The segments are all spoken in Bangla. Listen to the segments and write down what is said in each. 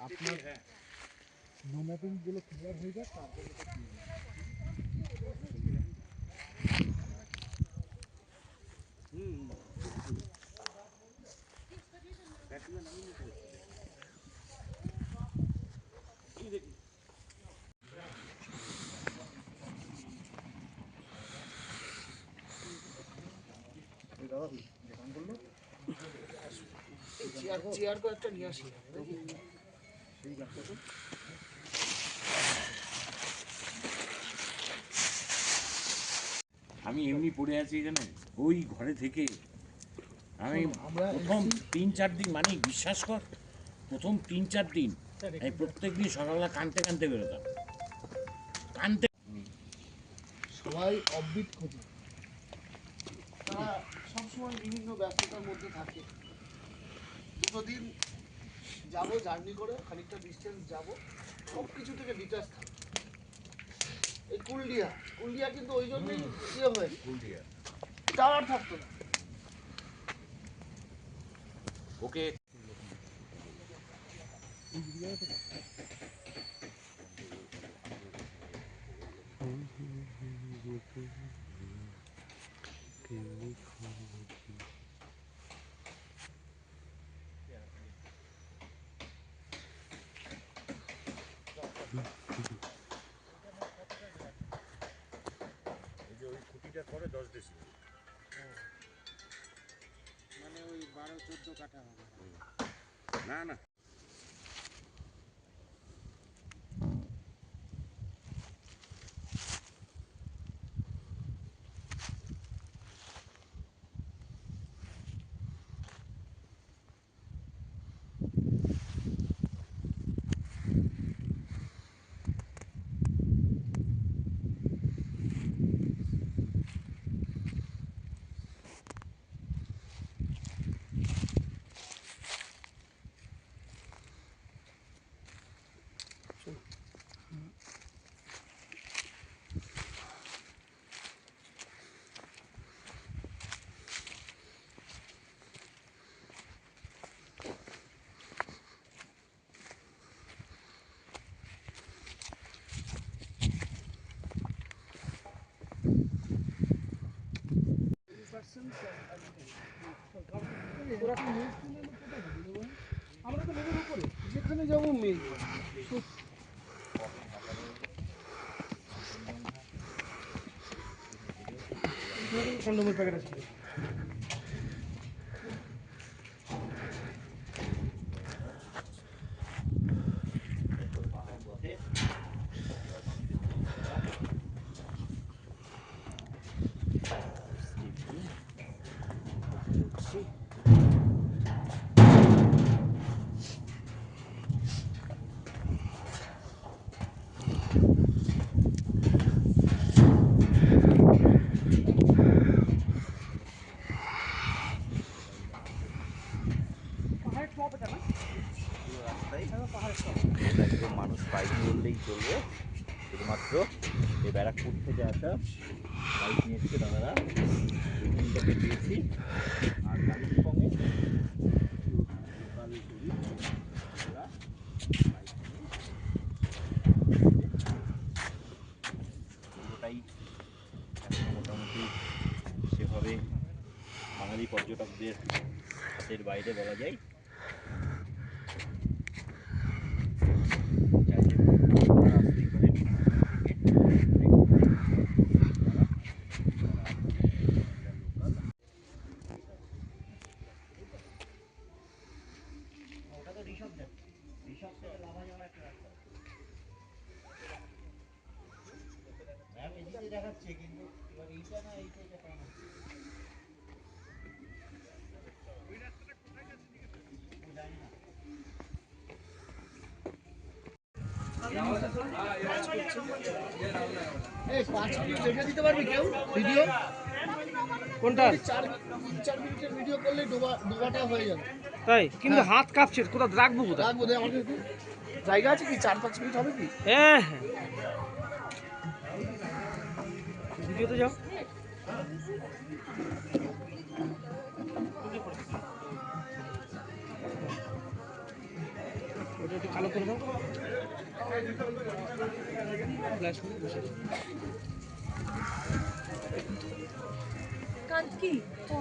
আপনার নো ম্যাপিংগুলো ক্লিয়ার হয়ে যাক, তারপরে চেয়ার কয়েকটা নিয়ে আসি। আমি এমনি পড়ে আছি এখানে ওই ঘরে থেকে। আমি প্রথম 3-4 দিন, মানে বিশ্বাস কর, প্রথম 3-4 দিন আমি প্রত্যেক দিন সকালবেলা কানতে কানতে বেরোতাম। কানতে সবাই অফবিট খোঁজে, তারা সবসময় বিভিন্ন ব্যস্ততার মধ্যে থাকে। দুটো দিন যাবো জার্নি করে, খানিকটা ডিস্টেন্স যাবো, সব কিছু থেকে ডিটাচ থাকবে। এই কুলডিয়া কিন্তু ওই জন্যই ইয়ে হয়ে টাওয়ার থাকতো না। ওকে ওই খুঁটিটা করে 10 ডেসিবেল, মানে ওই 12-14 কাঠা হবে না না আমরা তো মেঘের উপরে, যেখানে যাবো মেঘ। কন্ডমের প্যাকেট আছে। একদম মানুষ পাইনি বললেই চলবে। শুধুমাত্র এই ব্যারাকপুর থেকে আসা বাইক নিয়ে এসেছে দাদারা, এইখানটা পেটিয়েছি। আর কালিম্পংয়ে লোকাল টুরিস্টরা বাইক নিয়ে পুরোটাই এখন মোটামুটি সেভাবে বাঙালি পর্যটকদের হাতের বাইরে বলা যায়। দেখাচ্ছে কিন্তু এবার এইটা না এইটা কেমন জানি না। 5 মিনিট রেখে দিতে পারবি কেউ ভিডিও? কোনটা? 4 মিনিটের ভিডিও করলে ডোবাটা হয়ে যাবে। তাই কিন্তু হাত কাঁপছে, কোথাও রাখবো কোথায়? রাখবো দে আমাকে একটু জায়গা আছে কি? 4-5 মিনিট হবে কি? হ্যাঁ হ্যাঁ, ভিডিওতে যাও। একটু কালো করে দাও ফ্ল্যাশ করে বসে দাও। কাজ কি ও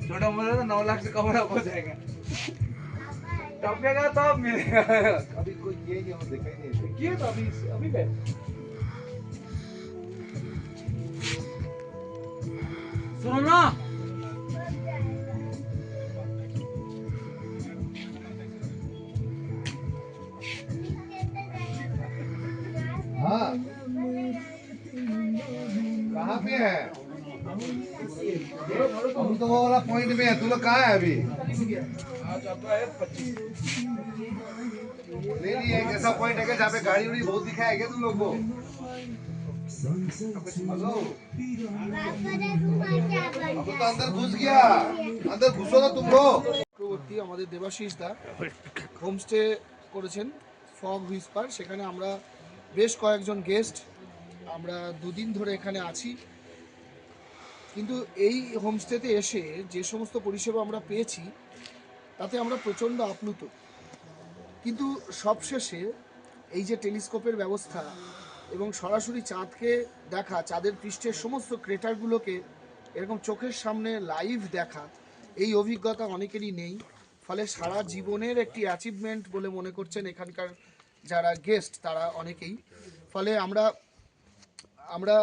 छोटा मोटा तो 9 लाख से कवर हो जाएगा टपेगा तो अब मिलेगा अभी कोई ये नहीं हम देखा ही नहीं किए तो अभी गए सुनो ना हाँ कहाँ पे है हम तो वो वाला पॉइंट में है तू लोग कहाँ है अभी नहीं नहीं एक ऐसा पॉइंट है जहाँ पे गाड़ी उड़ी बहुत दिखा है क्या तुम लोग को हेलो अब तो अंदर घुस गया अंदर घुसो ना तुम लोग চক্রবর্তী আমাদের দেবাশিস দা হোমস্টে করেছেন ফগ হুইসপার। সেখানে আমরা বেশ কয়েকজন গেস্ট আমরা দুদিন ধরে এখানে আছি। কিন্তু এই হোমস্টেতে এসে যে সমস্ত পরিষেবা আমরা পেয়েছি তাতে আমরা প্রচণ্ড আপ্লুত। কিন্তু সবশেষে এই যে টেলিস্কোপের ব্যবস্থা এবং সরাসরি চাঁদকে দেখা, চাঁদের পৃষ্ঠের সমস্ত ক্রেটারগুলোকে এরকম চোখের সামনে লাইভ দেখা, এই অভিজ্ঞতা অনেকেরই নেই। ফলে সারা জীবনের একটি অ্যাচিভমেন্ট বলে মনে করছেন এখানকার যারা গেস্ট তারা অনেকেই। ফলে আমরা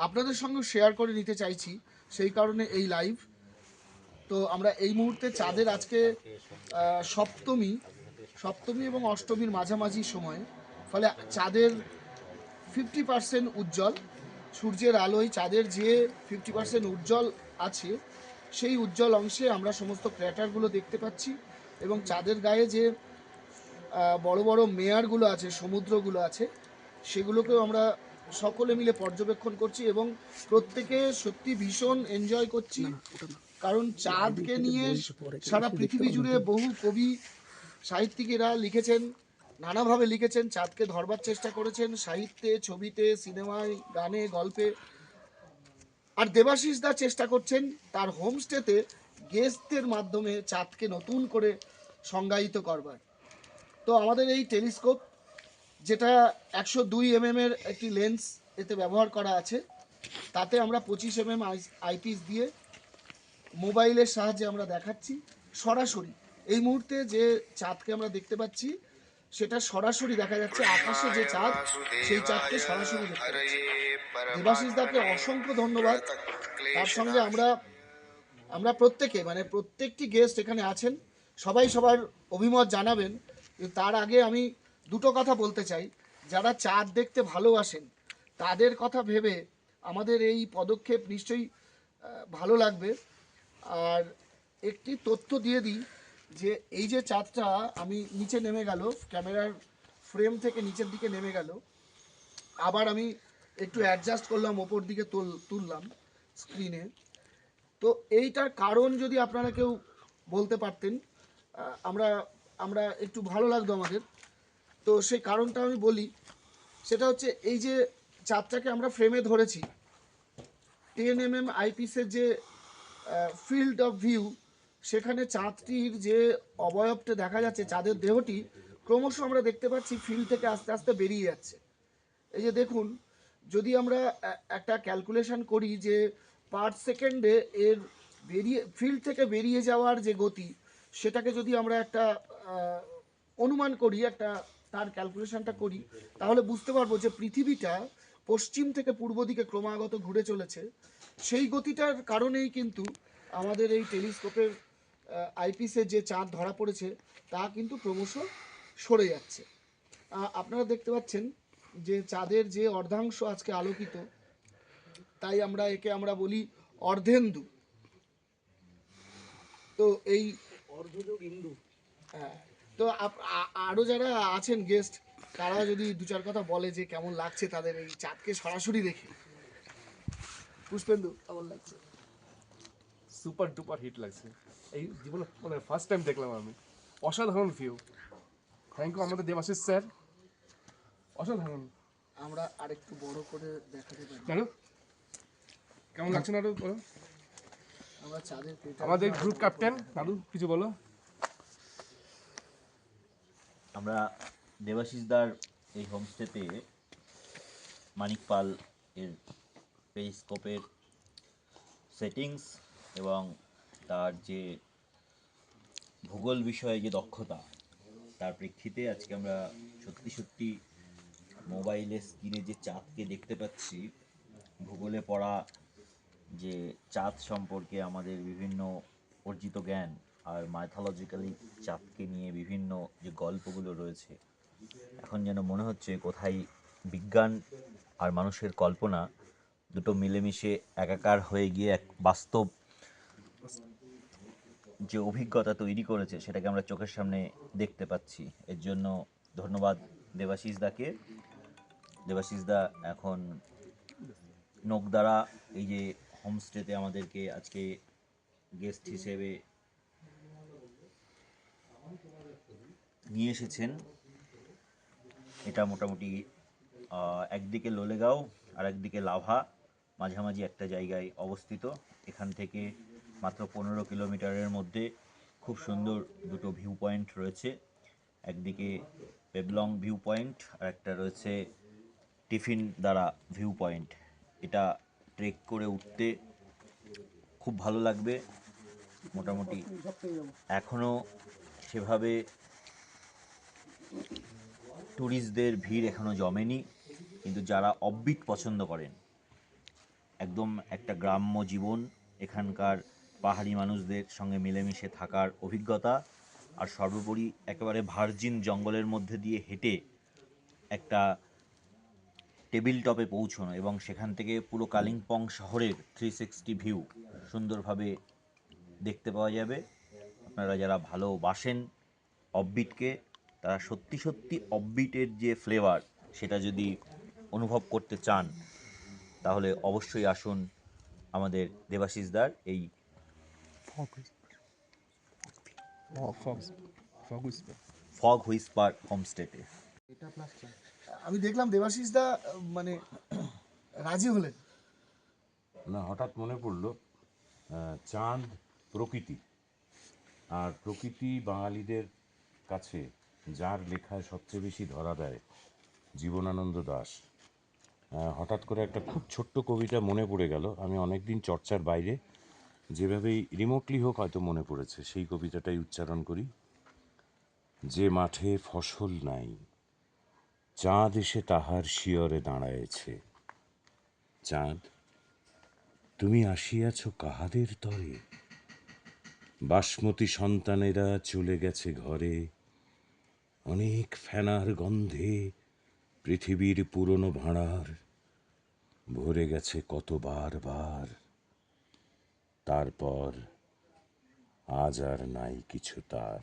আপনাদের সঙ্গে শেয়ার করে নিতে চাইছি, সেই কারণে এই লাইভ। তো আমরা এই মুহূর্তে চাঁদের আজকে সপ্তমী এবং অষ্টমীর মাঝামাঝি সময়। ফলে চাঁদের 50% উজ্জ্বল, সূর্যের আলোয় চাঁদের যে 50% উজ্জ্বল আছে সেই উজ্জ্বল অংশে আমরা সমস্ত ক্র্যাটারগুলো দেখতে পাচ্ছি এবং চাঁদের গায়ে যে বড় বড় মেয়ারগুলো আছে, সমুদ্রগুলো আছে, সেগুলোকেও আমরা সকলে মিলে পর্যবেক্ষণ করছি এবং প্রত্যেকে সত্যি ভীষণ এনজয় করছি। কারণ চাঁদকে নিয়ে সারা পৃথিবী জুড়ে বহু কবি সাহিত্যিকেরা লিখেছেন, নানাভাবে লিখেছেন, চাঁদকে ধরবার চেষ্টা করেছেন সাহিত্যে, ছবিতে, সিনেমায়, গানে, গল্পে। আর দেবাশিস দা চেষ্টা করছেন তার হোমস্টেতে গেস্টদের মাধ্যমে চাঁদকে নতুন করে সংজ্ঞায়িত করবার। তো আমাদের এই টেলিস্কোপ, যেটা 102 এর একটি লেন্স এতে ব্যবহার করা আছে, তাতে আমরা 25 আইপিস দিয়ে মোবাইলের সাহায্যে আমরা দেখাচ্ছি সরাসরি। এই মুহূর্তে যে চাঁদকে আমরা দেখতে পাচ্ছি সেটা সরাসরি দেখা যাচ্ছে, আকাশে যে চাঁদ সেই চাঁদকে সরাসরি দেখতে পাচ্ছি। দেবাশিস দাকে অসংখ্য ধন্যবাদ। তার সঙ্গে আমরা প্রত্যেকে, মানে প্রত্যেকটি গেস্ট এখানে আছেন, সবাই সবার অভিমত জানাবেন। কিন্তু তার আগে আমি দুটো কথা বলতে চাই। যারা চাঁদ দেখতে ভালোবাসেন তাদের কথা ভেবে আমাদের এই পদক্ষেপ নিশ্চয়ই ভালো লাগবে। আর একটি তথ্য দিয়ে দিই যে এই যে চাঁদটা আমি নিচে নেমে গেল, ক্যামেরার ফ্রেম থেকে নিচের দিকে নেমে গেল, আবার আমি একটু অ্যাডজাস্ট করলাম, ওপর দিকে তুললাম স্ক্রিনে। তো এইটার কারণ যদি আপনারা কেউ বলতে পারতেন, আমরা আমরা একটু ভালো লাগতো আমাদের। তো সেই কারণটা আমি বলি, সেটা হচ্ছে এই যে চাঁদটাকে আমরা ফ্রেমে ধরেছি, 10 আইপিসের যে ফিল্ড অফ ভিউ, সেখানে চাঁদটির যে অবয়বটা দেখা যাচ্ছে, চাঁদের দেহটি ক্রমশ আমরা দেখতে পাচ্ছি ফিল্ড থেকে আস্তে আস্তে বেরিয়ে যাচ্ছে। এই যে দেখুন, যদি আমরা একটা ক্যালকুলেশন করি যে পার সেকেন্ডে এর ফিল্ড থেকে বেরিয়ে যাওয়ার যে গতি, সেটাকে যদি আমরা একটা অনুমান করি, একটা তার ক্যালকুলেশনটা করি, তাহলে বুঝতে পারবো যে পৃথিবীটা পশ্চিম থেকে পূর্ব দিকে ক্রমাগত ঘুরে চলেছে। সেই গতিটার কারণেই কিন্তু আমাদের এই টেলিস্কোপের আইপিসে যে চাঁদ ধরা পড়েছে তা কিন্তু ক্রমশ সরে যাচ্ছে। আপনারা দেখতে পাচ্ছেন যে চাঁদের যে অর্ধাংশ আজকে আলোকিত, তাই একে আমরা বলি অর্ধেন্দু। তো এই অর্ধযোগ ইন্দু। হ্যাঁ, তো আরও যারা আছেন গেস্ট, তারা যদি দু চার কথা বলে যে কেমন লাগছে তাদের এই চাঁদকে সরাসরি দেখে। পুষ্পেন্দু, কেমন লাগছে? সুপার ডুপার হিট লাগছে। এই জীবনে মানে ফার্স্ট টাইম দেখলাম আমি। অসাধারণ ভিউ। থ্যাংক ইউ আমাদের দেবাশিস স্যার, অসাধারণ। আমরা আরেকটু বড় করে দেখাতে পারি। জানো কেমন লাগছে না? বলো। আমরা চাঁদের আমাদের গ্রুপ ক্যাপ্টেন দাদু কিছু বলো। আমরা দেবাশিসদার এই হোমস্টেতে মানিক পাল এর পেরিস্কোপের সেটিংস এবং তার যে ভূগোল বিষয়ে যে দক্ষতা, তার প্রেক্ষিতে আজকে আমরা সত্যি সত্যি মোবাইলের স্ক্রিনে যে চাঁদকে দেখতে পাচ্ছি, ভূগোলে পড়া যে চাঁদ সম্পর্কে আমাদের বিভিন্ন অর্জিত জ্ঞান আর মাইথোলজিক্যালি চাঁদকে নিয়ে বিভিন্ন যে গল্পগুলো রয়েছে, এখন যেন মনে হচ্ছে কোথায় বিজ্ঞান আর মানুষের কল্পনা দুটো মিলেমিশে একাকার হয়ে গিয়ে এক বাস্তব যে অভিজ্ঞতা তৈরি করেছে সেটাকে আমরা চোখের সামনে দেখতে পাচ্ছি। এর জন্য ধন্যবাদ দেবাশিস দাকে। দেবাশিস দা এখন নোকদারা এই যে হোমস্টেতে আমাদেরকে আজকে গেস্ট হিসেবে নিয়ে এসেছেন। এটা মোটামুটি একদিকে লোলেগাঁও আর একদিকে লাভা, মাঝামাঝি একটা জায়গায় অবস্থিত। এখান থেকে মাত্র 15 কিলোমিটারের মধ্যে খুব সুন্দর দুটো ভিউ পয়েন্ট রয়েছে। একদিকে পেবলং ভিউ পয়েন্ট আর একটা রয়েছে টিফিন দ্বারা ভিউ পয়েন্ট। এটা ট্রেক করে উঠতে খুব ভালো লাগবে। মোটামুটি এখনও সেভাবে ট্যুরিস্টদের ভিড় এখনও জমেনি, কিন্তু যারা অফবিট পছন্দ করেন, একদম একটা গ্রাম্য জীবন, এখানকার পাহাড়ি মানুষদের সঙ্গে মিলেমিশে থাকার অভিজ্ঞতা, আর সর্বোপরি একেবারে ভার্জিন জঙ্গলের মধ্যে দিয়ে হেঁটে একটা টেবিল টপে পৌঁছানো এবং সেখান থেকে পুরো কালিম্পং শহরের 360 ভিউ সুন্দরভাবে দেখতে পাওয়া যাবে। আপনারা যারা ভালোবাসেন অফবিটকে, তারা সত্যি সত্যি অফবিটের যে ফ্লেভার সেটা যদি অনুভব করতে চান, তাহলে অবশ্যই আসুন আমাদের দেবাশিসদার এই ফগ হুইসপার হোমস্টেতে। আমি দেখলাম দেবাশিস দা মানে রাজি হলেন। না, হঠাৎ মনে পড়লো চাঁদ প্রকৃতি, আর প্রকৃতি বাঙালিদের কাছে যার লেখায় সবচেয়ে বেশি ধরা দেয়, জীবনানন্দ দাশ। হঠাৎ করে একটা খুব ছোট্ট কবিতা মনে পড়ে গেল। আমি অনেকদিন চর্চার বাইরে, যেভাবেই রিমোটলি হোক হয়তো মনে পড়েছে, সেই কবিতাটাই উচ্চারণ করি। যে মাঠে ফসল নাই, চাঁদ এসে তাহার শিয়রে দাঁড়ায়েছে। চাঁদ, তুমি আসিয়াছ কাহাদের তরে? বাসমতি সন্তানেরা চলে গেছে ঘরে। অনেক ফেনার গন্ধে পৃথিবীর পুরনো ভাঁড়ার ভরে গেছে কতবার বার। তারপর আজ আর নাই কিছু তার।